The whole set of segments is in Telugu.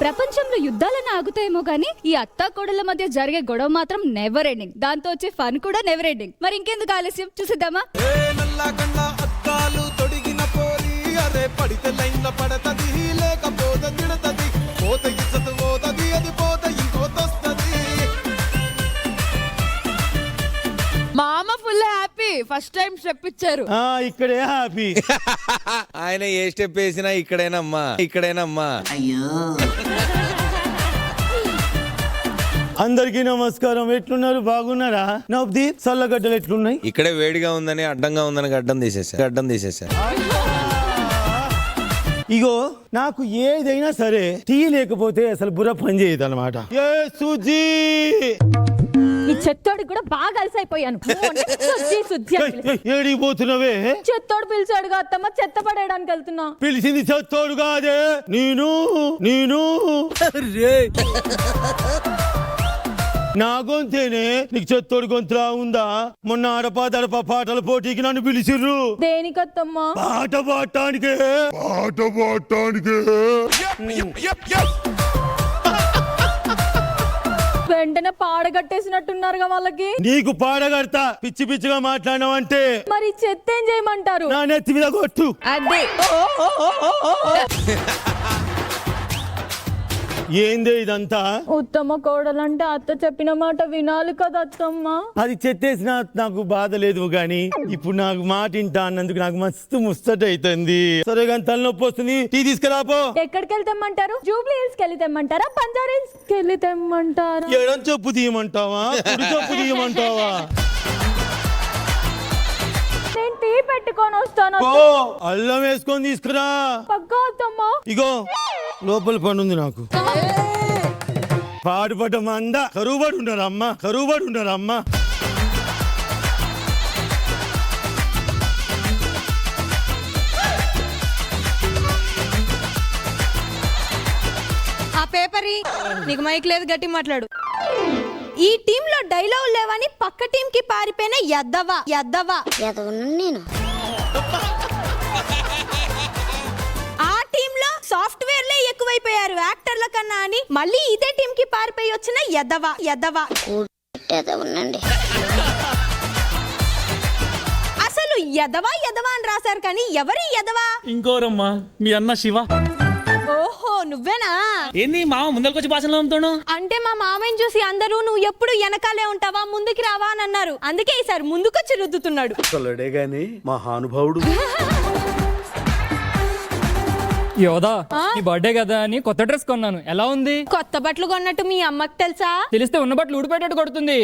ప్రపంచంలో యుద్ధాలను ఆగుతాయేమో గానీ ఈ అత్తా కోడళ్ళ మధ్య జరిగే గొడవ మాత్రం నెవర్ ఎండింగ్. దాంతో వచ్చే ఫన్ కూడా నెవర్ ఎండింగ్. మరి ఇంకెందుకు ఆలస్యం, చూసిద్దామా? మామ full happy, first time step ఇచ్చారు. ఇక్కడే హ్యాపీ. ఆయన ఏ స్టెప్ వేసినా ఇక్కడేనమ్మా, ఇక్కడేనమ్మా. అయ్యో అందరికీ నమస్కారం. ఎట్లున్నారు? బాగున్నారా? నవదీప్, చల్లగడ్డలు ఎట్లున్నాయి? ఇక్కడే వేడిగా ఉందని అడ్డంగా ఉందని గడ్డం తీసేసా. ఇగో నాకు ఏదైనా సరే టీ లేకపోతే అసలు బుర్ర పని చేయదు అనమాట. ఈ చెత్తోడికి కూడా బాగా అలసైపోయాను. ఏడికి పోతున్నావే? చెత్తోడు పిలిచాడుగా అత్తమ్మ, చెత్త పడేయడానికి వెళ్తున్నా. పిలిచింది చెత్తోడు కాదే, నేను నా గొంతేనే నీకు చెత్తోడు గొంతులా ఉందా? మొన్న అడపా పాటల పోటీకి నన్ను పిలిచిర్రు. దేనికత్తమ్మా? పాట పాడటానికే. వెంటనే పాడగట్టేసినట్టున్నారుగా వాళ్ళకి. నీకు పాడగడతా, పిచ్చి పిచ్చిగా మాట్లాడినావంటే. మరి చెత్త ఏం చేయమంటారు? నా నెత్తి మీద కొట్టు. అదే ఏందే ఇదంతా? ఉత్తమ కోడలంటే అత్త చెప్పిన మాట వినాలి కదా అత్తమ్మ. అది చెత్తేసిన నాకు బాధ లేదు గాని ఇప్పుడు నాకు మాట ఇంటా అన్నందుకు నాకు మస్తు ముచ్చట అవుతుంది. సరే కానీ తలనొప్పి వస్తుంది, టీ తీసుకురాపో. ఎక్కడికి వెళ్తామంటారు? జూబ్లీ హిల్స్ కి వెళ్ళి తెమ్మంటారా? బంజారా హిల్స్ కి వెళ్ళి తెమ్మంటారా? ఎడం చెప్పు తీయమంటావా, కుడి చెప్పు తీయమంటావా? నేను టీ పెట్టుకొని వస్తాను. అల్లం వేసుకొని తీసుకురా. పక్కా అత్తమ్మ. ఇగో లోపల పని ఉంది నాకు. పాడుపడ్డ మంద కరువుబడి ఉన్నారమ్మా. ఆ పేపర్ నీకు మైక్ లేదు, గట్టి మాట్లాడు. ఈ టీమ్ లో డైలాగ్ లేవని పక్క టీం కి పారిపోయిన యద్దవా నేను. ఆ టీమ్ లో సాఫ్ట్వేర్ లే ఎక్కువైపోయారు యాక్టర్ల కన్నా అని మళ్ళీ ఇదే టీం కి పారిపోయి వచ్చిన యద్దవా. అసలు యదవా అని రాశారు కానీ ఎవరి యదవా? ఇంకోరమ్మా, మీ అన్న శివ. ఓహో నువ్వేనా? ఏంది మామ ముందరకొచ్చి భాషలో ఉంటాను? అంటే మా మామయ్యని చూసి అందరూ నువ్వు ఎప్పుడు వెనకాలే ఉంటావా, ముందుకి రావా అని అన్నారు. అందుకే ఈసారి ముందుకొచ్చి రుద్దుతున్నాడు. గాని మహానుభావుడు. యోదా, ఈ బర్త్డే కదా అని కొత్త డ్రెస్ కొన్నాను. ఎలా ఉంది? కొత్త బట్టలు కొన్నట్టు మీ అమ్మకి తెలుసా? తెలిస్తే ఉన్న బట్టలు ఊడిపోయేటట్టు కొడుతుంది.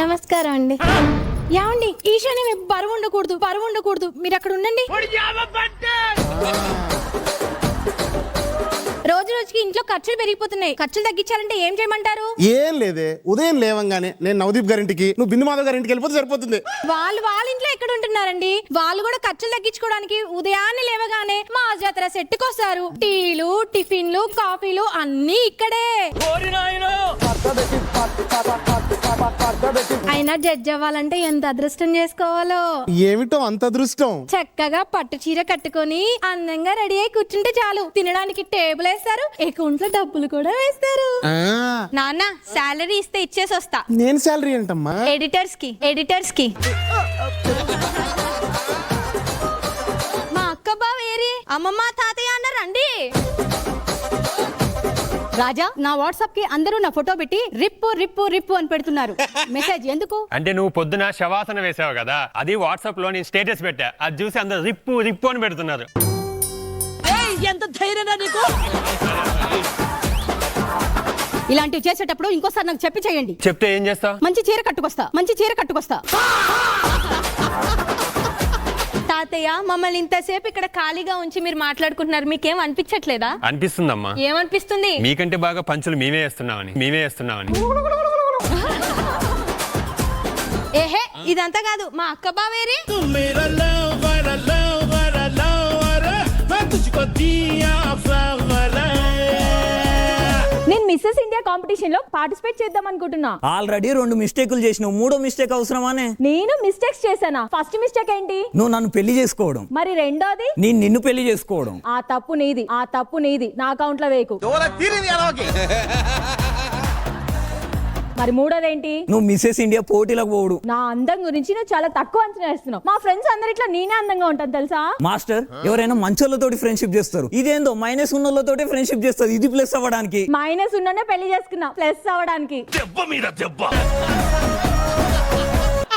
నమస్కారం అండి. ఏమండి, ఈశాని బరువు ఉండకూడదు, మీరు అక్కడ ఉండండి. రోజుకి ఇంట్లో ఖర్చులు పెరిగిపోతున్నాయి. ఖర్చులు తగ్గించాలంటే ఏం చేయమంటారు? ఏం లేదే, ఉదయం లేవంగానే నేను నవదీప్ గారింటికి, నువ్వు బిందు మాధవ్ గారింటికి వెళ్ళిపోతే సరిపోతుంది. వాళ్ళ ఇంట్లో ఎక్కడ ఉంటున్నారండి? వాళ్ళు కూడా ఖర్చులు తగ్గించుకోవడానికి ఉదయాన్నే లేవగానే మా జాతర సెట్టుకొస్తారు. టీలు, టిఫిన్లు, కాఫీలు అన్ని ఇక్కడే. అయినా జడ్జ్ అవ్వాలంటే ఎంత అదృష్టం చేసుకోవాలో. ఏమిటో అంత అదృష్టం? చక్కగా పట్టు చీర కట్టుకొని అందంగా రెడీ అయి కూర్చుంటే చాలు. తినడానికి టేబుల్ వేస్తారు, అకౌంట్ లో డబ్బులు కూడా వేస్తారు. నాన్న సాలరీ ఇస్తే ఇచ్చేసి వస్తా. నేను సాలరీ ఏంటమ్మా? ఎడిటర్స్ కి మా అక్క బావేరి అమ్మమ్మ తాతయ్య అన్నారండి. రాజా, నా వాట్సాప్ కి అందరూ నా ఫోటో పెట్టి రిప్పు అని పెడుతున్నారు. మెసేజ్ ఎందుకు అంటే నువ్వు పొద్దున శవాసన వేసావు కదా, అది వాట్సాప్ లో నేను స్టేటస్ పెట్టా, అది చూసి అందరు రిప్పు అని పెడుతున్నారు. ఎంత ధైర్యం నీకు! ఇలాంటివి చేసేటప్పుడు ఇంకోసారి నాకు చెప్పి చేయండి. చెప్తే ఏం చేస్తా? మంచి చీర కట్టుకొస్తా. తాతయ్య, మమ్మల్ని ఇంతసేపు ఇక్కడ ఖాళీగా ఉంచి మీరు మాట్లాడుకుంటున్నారు, మీకేం అనిపించట్లేదా? అనిపిస్తుందమ్మా. ఏమనిపిస్తుంది? మీకంటే బాగా పంచులు మేమే వేస్తున్నామని. ఏహే, ఇదంతా కాదు. మా అక్క బావేరి నేను మీ మిస్సెస్ ఇండియా కాంపిటీషన్ లో పార్టిసిపేట్ చేద్దాం అనుకుంటున్నా. ఆల్రెడీ 2 మిస్టేకులు చేసినావు, 3వ మిస్టేక్ అవసరమానే? నేను మిస్టేక్స్ చేశానా? ఫస్ట్ మిస్టేక్ ఏంటి? నువ్వు నన్ను పెళ్లి చేసుకోవడం. మరి రెండోది? నేను నిన్ను పెళ్లి చేసుకోవడం. ఆ తప్పు నీది, నా అకౌంట్ లో వేయకు. మరి మూడోదేంటి? నువ్వు మిస్సెస్ ఇండియా పోటీలకు పోవడు. నా అందం గురించి నువ్వు చాలా తక్కువ అంచనా వేస్తున్నావు. మా ఫ్రెండ్స్ అందరు ఇట్లా నేనే అందంగా ఉంటాను తెలుసా? మాస్టర్, ఎవరైనా మంచోళ్ళతోటి ఫ్రెండ్షిప్ చేస్తారు, ఇదేందో మైనస్ ఉన్నోళ్ళతోటి ఫ్రెండ్షిప్ చేస్తారు. ఇది ప్లస్ అవ్వడానికి. మైనస్ ఉన్ననే పెళ్లి చేసుకున్నా, ప్లస్ అవ్వడానికి.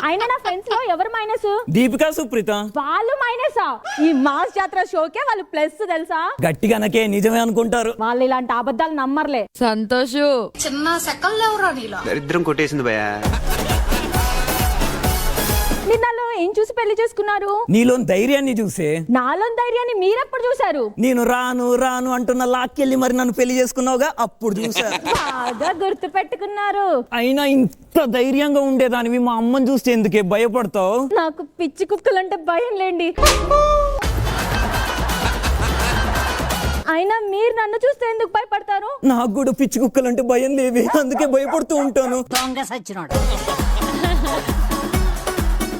అయినా నా ఫ్రెండ్స్ లో ఎవరు మైనస్? దీపికా, సుప్రీత. వాళ్ళు మైనసా? ఈ మాస్ జాతర షోకే వాళ్ళు ప్లస్ తెలుసా? గట్టిగానకే నిజమే అనుకుంటారు. వాళ్ళు ఇలాంటి అబద్ధాలు నమ్మర్లే. సంతోషు దరిద్రం కొట్టేసింది భయ. నిన్నలో ఏం చూసి పెళ్లి చేసుకున్నారు? నీలో ధైర్యాన్ని చూసే. నాలో ధైర్యాన్ని మీరెప్పుడు చూసారు? నేను రాను అంటున్న లాక్కెళ్ళి మరి నన్ను పెళ్లి చేసుకున్నావుగా, అప్పుడు చూసా. బాగా గుర్తు పెట్టుకున్నారు. అయినా ఇంత ధైర్యంగా ఉండేదానివి మా అమ్మని చూస్తే ఎందుకే భయపడతావు? నాకు పిచ్చి కుక్కలంటే భయం లేండి. అయినా మీరు నన్ను చూస్తే ఎందుకు భయపడతారు? నాకు కూడా పిచ్చి కుక్కలంటే భయం లేవి, అందుకే భయపడుతూ ఉంటాను.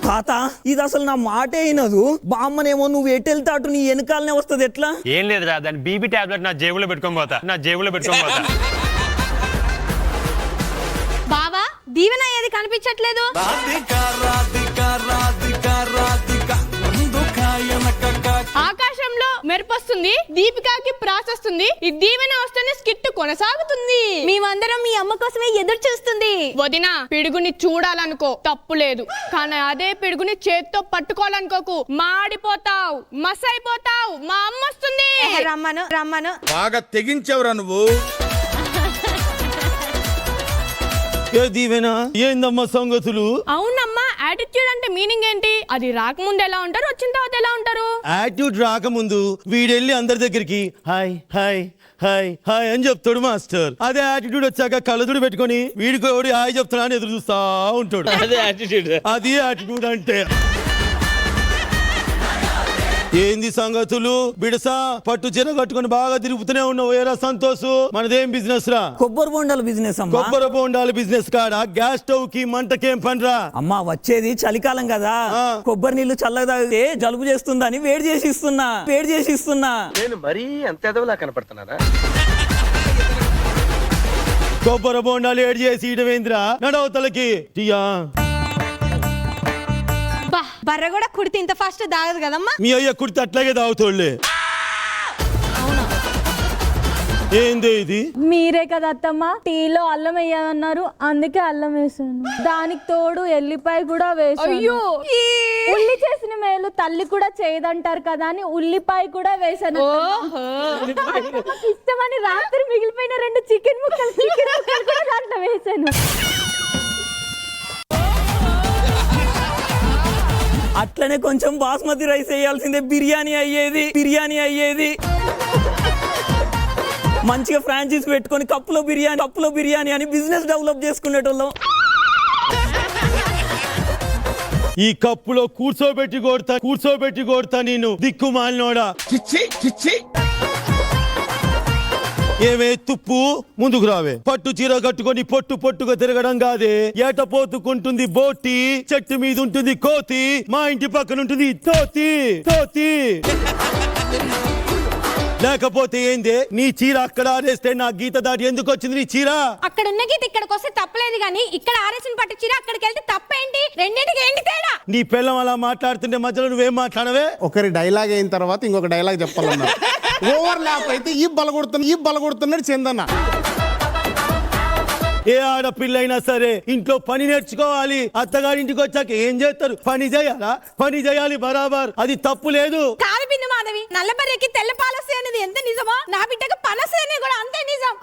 తాత, ఇది అసలు నా మాటే అయినదు. బామ్మనేమో నువ్వు ఎటు వెళ్తా అటు నీ వెనకాలనే వస్తుంది. ఎట్లా? ఏం లేదురా, దాని బీపీ టాబ్లెట్ నా జేబులో పెట్టుకొని పోతా. బావా, దీవెన ఏది కనిపించట్లేదు. ఆకాశంలో మెరుపొస్తుంది, దీపికాకి ప్రాస్ వస్తుంది, ఈ దీవెన వస్తేనే స్కిట్ కొనసాగుతుంది. మేమందరం మీ అమ్మ కోసమే ఎదురు చూస్తుంది. వదిన, పిడుగుని చూడాలనుకో తప్పులేదు, కానీ అదే పిడుగుని చేత్తో పట్టుకోవాలనుకోకు, మాడిపోతావు, మసైపోతావు. మా అమ్మ వస్తుంది. రమ్మను బాగా తెగించవరా నువ్వు. ఏ దీవెనా, ఏందమ్మా సంగతులు? అవునమ్మా, యాటిట్యూడ్ అంటే మీనింగ్ ఏంటి? అది రాకముందు ఎలా ఉంటారు, వచ్చిన తర్వాత ఎలా ఉంటారు? యాటిట్యూడ్ రాకముందు వీడెళ్ళి అందరి దగ్గరికి హాయ్ హాయ్ హాయ్ హాయ్ అని చెప్తాడు మాస్టర్. అదే యాటిట్యూడ్ వచ్చాక కళ్ళదుడు పెట్టుకొని వీడికి ఎవడు హాయ్ చెప్తాడా అని ఎదురు చూస్తా ఉంటాడు. అది యాటిట్యూడ్ అంటే. ఏంది సంగతులు? బిడసా పట్టు చీర కట్టుకుని బాగా తిరుగుతూనే ఉన్నావు. ఏరా సంతోష్, మనదేం బిజినెస్ రా? కొబ్బరి బొండాల బిజినెస్. కొబ్బరి బొండాల బిజినెస్ కాడా? గ్యాస్ స్టవ్ కి మంటకేం పనిరా? అమ్మా, వచ్చేది చలికాలం కదా, కొబ్బరి నీళ్లు చల్లగా తాగితే జలుబు చేస్తుందని వేడి చేసి ఇస్తున్నా. నేను మరీ అంత ఎదవలా కనపడుతున్నారా? కొబ్బరి బొండాలు ఏడు చేసి ఇడవేంద్రా నడవతలకి టియా. బర్రె కూడా కుడితే ఇంత ఫాస్ట్ తాగదు కదమ్మా. మీ అయ్య కుడితే అట్లాగే తాగుతోళ్లే. ఏంది ఇది? మీరే కదా అత్తమ్మ టీలో అల్లం వేయాలన్నారు, అందుకే అల్లం వేసాను. దానికి తోడు ఎల్లిపాయ కూడా వేసాను. అయ్యో, ఉల్లి చేసిన మేలు తల్లి కూడా చేయదంటారు కదా అని ఉల్లిపాయ కూడా వేసాను. ఇష్టమని రాత్రి మిగిలిపోయిన 2 చికెన్ ముక్కలు కూడా దాంట్లో వేసాను. అట్లనే కొంచెం బాస్మతి రైస్ వేయాల్సిందే, బిర్యానీ అయ్యేది. మంచిగా ఫ్రాంచైజ్ పెట్టుకొని కప్పులో బిర్యానీ అని బిజినెస్ డెవలప్ చేసుకునేటోళ్ళం. ఈ కప్పులో కూర్చోబెట్టి కొడతా నేను దిక్కుమాలినోడా. ఏమే తుప్పు, ముందుకు రావే. పట్టు చీర కట్టుకొని పొట్టుగా తిరగడం కాదే. ఏట పోతుకుంటుంది బోటి, చెట్టు మీద ఉంటుంది కోతి, మా ఇంటి పక్కన ఉంటుంది తోతి. లేకపోతే ఏందే? నీ చీర అక్కడ ఆరేస్తే నా గీత దాటి ఎందుకు వచ్చింది నీ చీర? అక్కడ ఉన్న గీత ఇక్కడికి వస్తే తప్పలేదు, గానీ ఇక్కడ ఆరేసిన పట్టు చీర అక్కడికి వెళ్తే తప్పేంటి? రెండింటికి ఏంటి తేడా? నీ పిల్లం అలా మాట్లాడుతుంటే మధ్యలో నువ్వేం మాట్లాడవే? ఒకరి డైలాగ్ అయిన తర్వాత ఇంకొక డైలాగ్ చెప్పాలన్నా. ఓవర్ ల్యాప్ అయితే ఈ బలగొడుతున్నాడు చందన్న. ఏ ఆడపిల్ల అయినా సరే ఇంట్లో పని నేర్చుకోవాలి. అత్తగారింటికి వచ్చాక ఏం చేస్తారు? పని చేయాలి బరాబర్. అది తప్పు లేదు. కావి పిన్ని మాధవి, నల్ల బర్రెకి తెల్ల పాలసీ అనేది ఎంత నిజమో, నా బిడ్డకు పనసీ అనేది కూడా అంతే నిజం.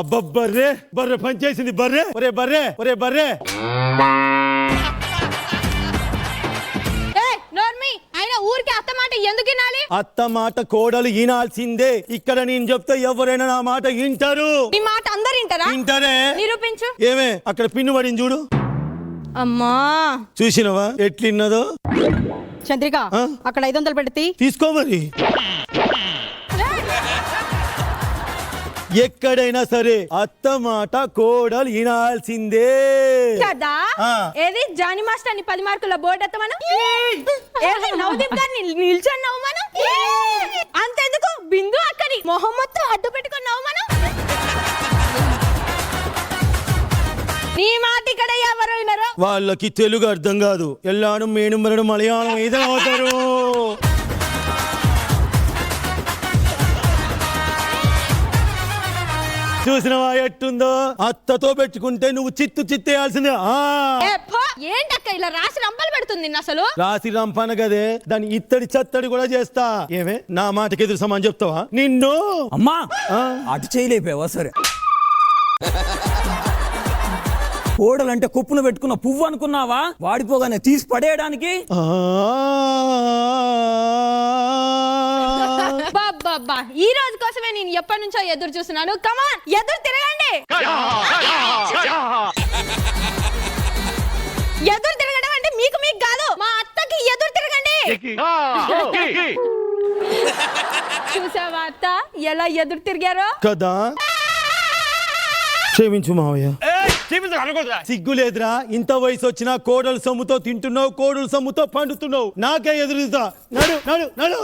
అబ్బబ్బర్రే, బర్రె పని చేసింది. ఒరే బర్రె. అయినా ఊరికి అత్త మాట ఎందుకు వినాలి? అత్త మాట కోడలు వినాల్సిందే. ఇక్కడ నేను చెప్తే ఎవరైనా నా మాట వింటారు. నీ మాట అందరు వింటారే. నిరూపించు. ఏమే అక్కడ పిన్ను పడింది చూడు. అమ్మా, చూసినవా ఎట్లున్నదో? చంద్రిక, అక్కడ 500 పెడితే తీసుకో మరి. ఎక్కడైనా సరే అత్త మాట కోడలు వినాల్సిందే కదా ఆ. ఏది జానీ మాస్టర్ అని 10 మార్కుల బోర్డు ఎత్తమను ఏది నవదీప్ గారిని నిల్చొని నవ్వమను అంతెందుకు బిందు అక్కని మొహం మొత్తం అడ్డు పెట్టుకొని నవ్వమను నీ మాట ఇక్కడ ఎవరు వినరు వాళ్ళకి తెలుగు అర్థం కాదు ఎల్లాను మేను మరడు మలయాళం ఏదో అవుతారు చూసినవా ఎట్టుందో అత్తతో పెట్టుకుంటే నువ్వు చిత్తేయాల్సిందే ఏ పో, ఏంటక్క ఇలా రాసి రంపలు పెడుతుంది నిన్ను అసలు రాసి రంపన గదే దాన్ని ఇత్తడి చత్తడి కూడా చేస్తా ఏమే నా మాటకి ఎదురు సమాన్ చెప్తావా నిన్ను అమ్మా ఆ? అటు చేయలేపావా సరే కోడలంటే కుప్పును పెట్టుకున్న పువ్వు అనుకున్నావా వాడిపోగానే తీసి పడేయడానికి ఆ. బాబ్బా ఈ రోజు కోసమే నేను ఎప్పటి నుంచో ఎదురు చూస్తున్నాను కమాన్ ఎదురు తిరగండి ఎదురు తిరగడం అంటే మీకు కాదు మా అత్తకి ఎదురు తిరగండి చూసావా అత్త ఎలా ఎదురు తిరిగారో కదా క్షమించు మావయ్య సిగ్గు లేదురా ఇంత వయసు వచ్చినా కోడలు సొమ్ముతో తింటున్నావు కోడలు సొమ్ముతో పండుతున్నావు నాకే ఎదురుతా నడు నడు నడు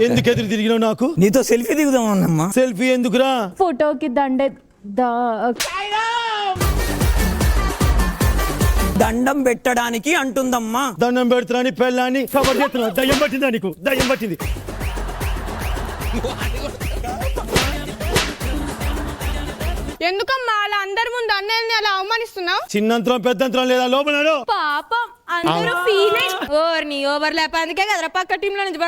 ఎందుకు ఎదురు తిరిగినావు నాకు నీతో సెల్ఫీ దిగుదామన్నమ్మా సెల్ఫీ ఎందుకురా ఫోటోకి దండే దండం పెట్టడానికి అంటుందమ్మా దండం పెడుతున్నాని పెళ్ళాన్ని కవర్ చేస్తున్నావు దయ్యం పట్టిందా నీకు దయ్యం పట్టింది ఎందుకమ్మా అలా అందరి ముందు అన్నయ్యని అలా అవమానిస్తున్నావు చిన్నంతరం పెద్దంతరం లేదా లోపల పాపం అందరూ ఫీల్ ఓవర్ని ఓవర్ ల్యాప్ అందుకే కదరా పక్క టీంలో నుంచి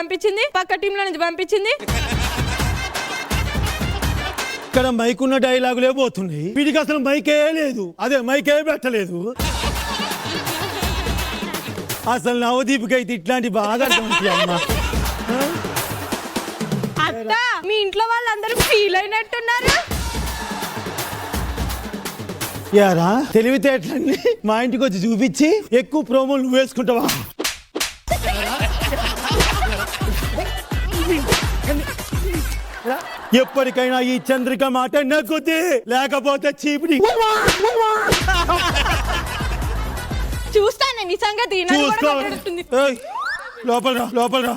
పంపించింది ఇక్కడ మైక్ ఉన్న డైలాగులే పోతున్నాయి వీడికి అసలు మైకే లేదు అదే మైకే పెట్టలేదు అసలు నవదీప్కి అయితే ఇట్లాంటి బాగా అర్థమవుతాయి అమ్మా అత్త మీ ఇంట్లో వాళ్ళందరూ ఫీల్ అయినట్టున్నారు యారా తెలివితేటలన్నీ మా ఇంటికి వచ్చి చూపించి ఎక్కువ ప్రోమోలు నువ్వు వేసుకుంటావా ఎప్పటికైనా ఈ చంద్రిక మాట నగ్గుద్ది లేకపోతే చీపిడి చూస్తాను నీ సంగతి చూసుకో ఏయ్, లోపల రా